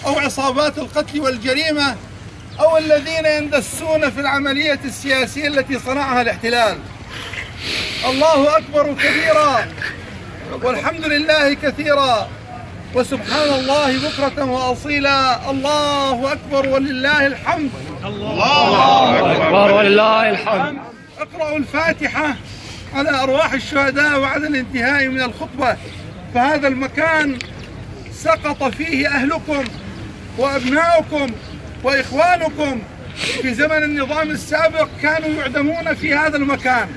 أو عصابات القتل والجريمة أو الذين يندسون في العملية السياسية التي صنعها الاحتلال. الله أكبر كبيرا والحمد لله كثيرا وسبحان الله بكرة وأصيلا. الله أكبر ولله الحمد. الله أكبر ولله الحمد. اقرأوا الفاتحة على أرواح الشهداء بعد الانتهاء من الخطبة، فهذا المكان سقط فيه أهلكم وأبناؤكم وإخوانكم. في زمن النظام السابق كانوا يعدمون في هذا المكان،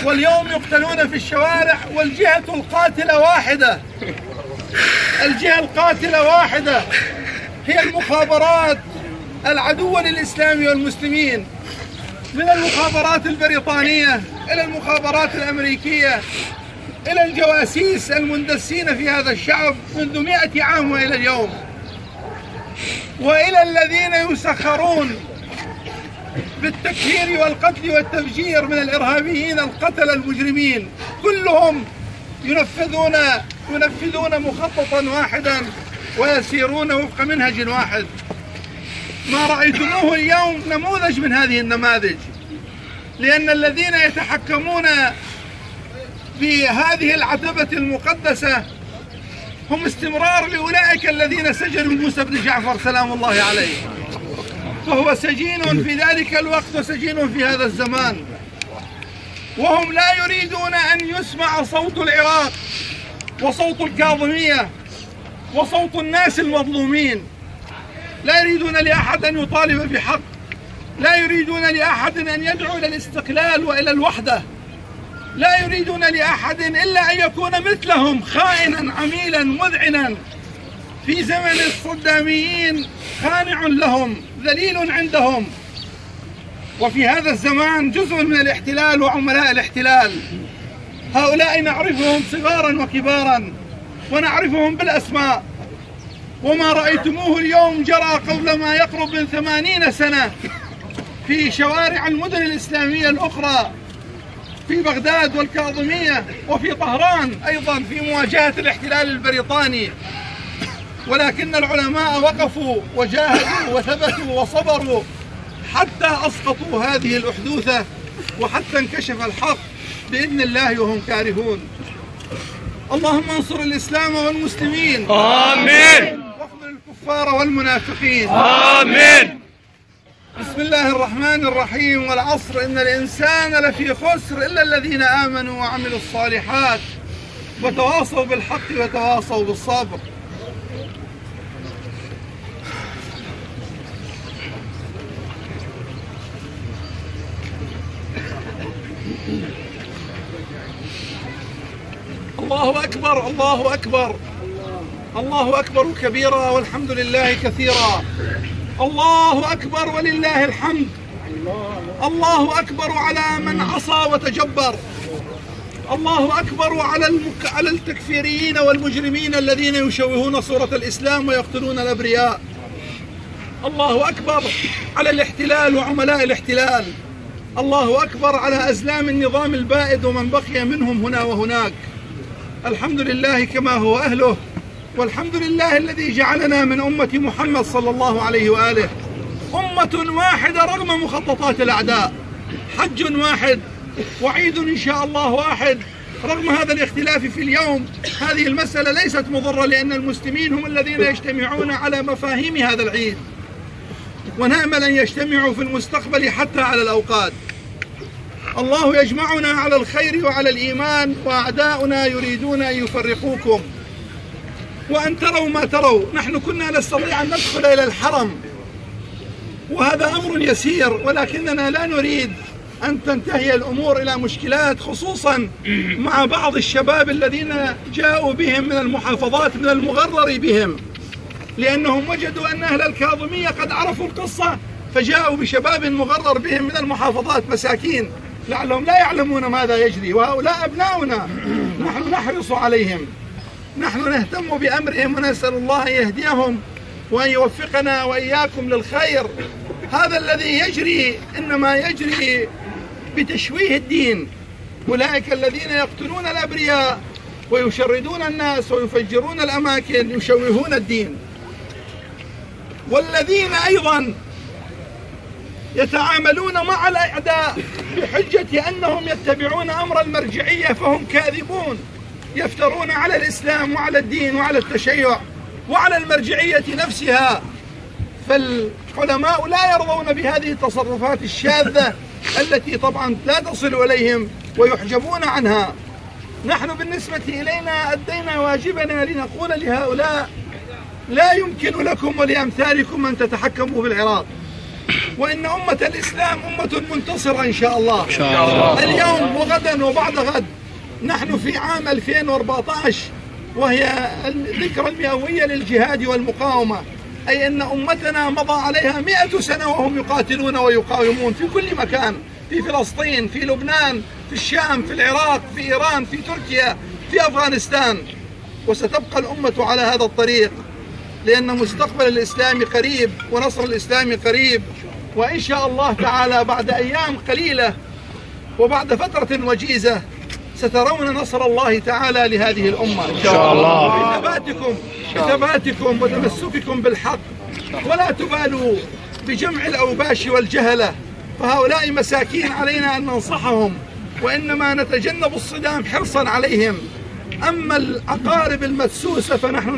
واليوم يقتلون في الشوارع، والجهة القاتلة واحدة. الجهة القاتلة واحدة هي المخابرات العدوة للإسلام والمسلمين، من المخابرات البريطانية إلى المخابرات الأمريكية إلى الجواسيس المندسين في هذا الشعب منذ 100 عام وإلى اليوم، وإلى الذين يسخرون بالتكفير والقتل والتفجير من الإرهابيين القتل المجرمين. كلهم ينفذون مخططا واحدا ويسيرون وفق منهج واحد. ما رأيتموه اليوم نموذج من هذه النماذج، لأن الذين يتحكمون في هذه العتبة المقدسة هم استمرار لأولئك الذين سجنوا موسى بن جعفر سلام الله عليه، فهو سجين في ذلك الوقت وسجين في هذا الزمان، وهم لا يريدون أن يسمع صوت العراق وصوت الكاظمية وصوت الناس المظلومين. لا يريدون لأحد أن يطالب بحق، لا يريدون لأحد أن يدعو إلى الاستقلال وإلى الوحدة، لا يريدون لأحد إلا أن يكون مثلهم خائنا عميلا مذعنا في زمن الصداميين، خانع لهم ذليل عندهم. وفي هذا الزمان جزء من الاحتلال وعملاء الاحتلال، هؤلاء نعرفهم صغارا وكبارا ونعرفهم بالأسماء، وما رأيتموه اليوم جرى قبل ما يقرب من 80 سنة في شوارع المدن الإسلامية الأخرى، في بغداد والكاظمية وفي طهران أيضا في مواجهة الاحتلال البريطاني. ولكن العلماء وقفوا وجاهدوا وثبتوا وصبروا حتى أسقطوا هذه الأحدوثة وحتى انكشف الحق بإذن الله وهم كارهون. اللهم انصر الإسلام والمسلمين. آمين. واخذل الكفار والمنافقين. آمين. بسم الله الرحمن الرحيم. والعصر إن الإنسان لفي خسر إلا الذين آمنوا وعملوا الصالحات وتواصوا بالحق وتواصوا بالصبر. الله أكبر. الله أكبر. الله أكبر كبيرا والحمد لله كثيرا. الله أكبر ولله الحمد. الله أكبر على من عصى وتجبر. الله أكبر على التكفيريين والمجرمين الذين يشوهون صورة الإسلام ويقتلون الأبرياء. الله أكبر على الاحتلال وعملاء الاحتلال. الله أكبر على أزلام النظام البائد ومن بقي منهم هنا وهناك. الحمد لله كما هو أهله، والحمد لله الذي جعلنا من أمة محمد صلى الله عليه وآله أمة واحدة رغم مخططات الأعداء، حج واحد وعيد إن شاء الله واحد رغم هذا الاختلاف في اليوم. هذه المسألة ليست مضرة، لأن المسلمين هم الذين يجتمعون على مفاهيم هذا العيد، ونأمل أن يجتمعوا في المستقبل حتى على الأوقات. الله يجمعنا على الخير وعلى الإيمان، وأعداؤنا يريدون أن يفرقوكم. وأن تروا ما تروا، نحن كنا نستطيع أن ندخل إلى الحرم وهذا أمر يسير، ولكننا لا نريد أن تنتهي الأمور إلى مشكلات، خصوصا مع بعض الشباب الذين جاءوا بهم من المحافظات من المغرر بهم، لأنهم وجدوا أن أهل الكاظمية قد عرفوا القصة فجاءوا بشباب مغرر بهم من المحافظات مساكين لعلهم لا يعلمون ماذا يجري، وهؤلاء أبناؤنا نحن نحرص عليهم، نحن نهتم بأمرهم ونسأل الله أن يهديهم وأن يوفقنا وإياكم للخير. هذا الذي يجري إنما يجري بتشويه الدين. أولئك الذين يقتلون الأبرياء ويشردون الناس ويفجرون الأماكن، يشوهون الدين. والذين أيضا يتعاملون مع الأعداء بحجة أنهم يتبعون أمر المرجعية فهم كاذبون، يفترون على الإسلام وعلى الدين وعلى التشيع وعلى المرجعية نفسها. فالعلماء لا يرضون بهذه التصرفات الشاذة التي طبعا لا تصل إليهم ويحجبون عنها. نحن بالنسبة إلينا أدينا واجبنا لنقول لهؤلاء: لا يمكن لكم ولأمثالكم أن تتحكموا في العراق، وإن أمة الإسلام أمة منتصرة إن شاء الله. اليوم وغدا وبعد غد نحن في عام 2014 وهي الذكرى المئوية للجهاد والمقاومة، أي أن أمتنا مضى عليها 100 سنة وهم يقاتلون ويقاومون في كل مكان، في فلسطين، في لبنان، في الشام، في العراق، في إيران، في تركيا، في أفغانستان. وستبقى الأمة على هذا الطريق، لأن مستقبل الإسلام قريب ونصر الإسلام قريب. وإن شاء الله تعالى بعد أيام قليلة وبعد فترة وجيزة سترون نصر الله تعالى لهذه الأمة إن شاء الله. بثباتكم وتمسككم بالحق، ولا تبالوا بجمع الأوباش والجهلة، فهؤلاء مساكين علينا أن ننصحهم، وإنما نتجنب الصدام حرصا عليهم. أما العقارب المدسوسة فنحن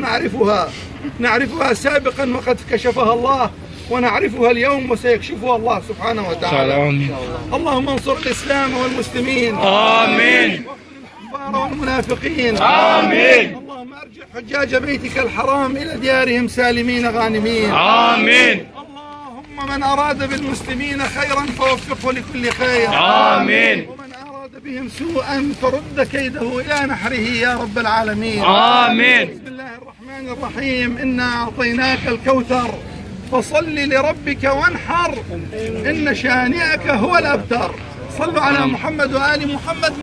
نعرفها سابقا وقد كشفها الله، ونعرفها اليوم وسيكشفها الله سبحانه وتعالى. اللهم انصر الإسلام والمسلمين. آمين. الكفار والمنافقين. آمين. اللهم أرجع حجاج بيتك الحرام إلى ديارهم سالمين غانمين. آمين. اللهم من أراد بالمسلمين خيرا فوفقه لكل خير. آمين. ومن أراد بهم سوءا فرد كيده إلى نحره يا رب العالمين. آمين. بسم الله الرحمن الرحيم. إنا أعطيناك الكوثر فصل لربك وانحر إن شانئك هو الأبتر. صلوا على محمد وآل محمد.